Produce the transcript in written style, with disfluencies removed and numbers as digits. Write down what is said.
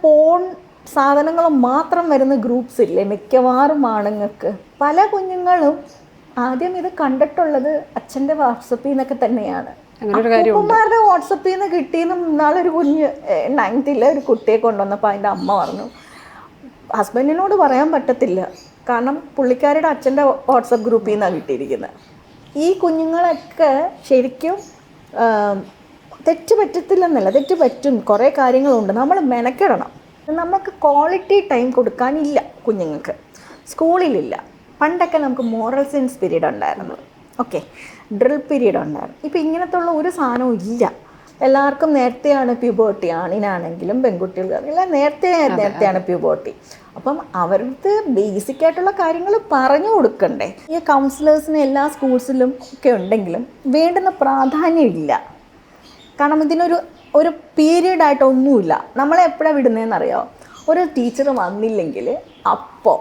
Phone സാധനങ്ങൾ മാത്രം വരുന്ന ഗ്രൂപ്പ്സ് ഇല്ലേ മിക്കവാറും ആണുങ്ങൾക്ക്. പല കുഞ്ഞുങ്ങളും ആദ്യം ഇത് കണ്ടിട്ടുള്ളത് അച്ഛൻ്റെ വാട്സപ്പിൽ നിന്നൊക്കെ തന്നെയാണ്. അപ്പൂപ്പന്മാരുടെ വാട്സപ്പിൽ നിന്ന് കിട്ടിയെന്നും ഇന്നാളൊരു കുഞ്ഞ് 9th ഒരു കുട്ടിയെ കൊണ്ടുവന്നപ്പോൾ അതിൻ്റെ അമ്മ പറഞ്ഞു ഹസ്ബൻഡിനോട് പറയാൻ പറ്റത്തില്ല, കാരണം പുള്ളിക്കാരുടെ അച്ഛൻ്റെ വാട്സപ്പ് ഗ്രൂപ്പിൽ നിന്നാണ് കിട്ടിയിരിക്കുന്നത്. ഈ കുഞ്ഞുങ്ങളൊക്കെ ശരിക്കും തെറ്റ് പറ്റത്തില്ലെന്നല്ല, തെറ്റ് പറ്റും, കുറേ കാര്യങ്ങളുണ്ട്. നമ്മൾ മെനക്കിടണം. നമുക്ക് ക്വാളിറ്റി ടൈം കൊടുക്കാനില്ല കുഞ്ഞുങ്ങൾക്ക്, സ്കൂളിലില്ല. പണ്ടൊക്കെ നമുക്ക് മോറൽ സയൻസ് പീരീഡ് ഉണ്ടായിരുന്നു, ഓക്കെ, ഡ്രിൽ പീരീഡ് ഉണ്ടായിരുന്നു. ഇപ്പം ഇങ്ങനത്തുള്ള ഒരു സാധനവും ഇല്ല. എല്ലാവർക്കും നേരത്തെയാണ് പ്യൂബേർട്ടി, ആണിനാണെങ്കിലും പെൺകുട്ടികൾക്ക് എല്ലാം നേരത്തെയാണ് പ്യൂബേർട്ടി. അപ്പം അവർക്ക് ബേസിക് ആയിട്ടുള്ള കാര്യങ്ങൾ പറഞ്ഞു കൊടുക്കണ്ടേ. ഈ കൗൺസിലേഴ്സിന് എല്ലാ സ്കൂൾസിലും ഒക്കെ ഉണ്ടെങ്കിലും വേണ്ടുന്ന പ്രാധാന്യമില്ല. കാരണം ഇതിനൊരു പീരീഡായിട്ടൊന്നുമില്ല. നമ്മളെ എപ്പോഴാണ് വിടുന്നതെന്നറിയാമോ? ഒരു ടീച്ചർ വന്നില്ലെങ്കിൽ അപ്പോൾ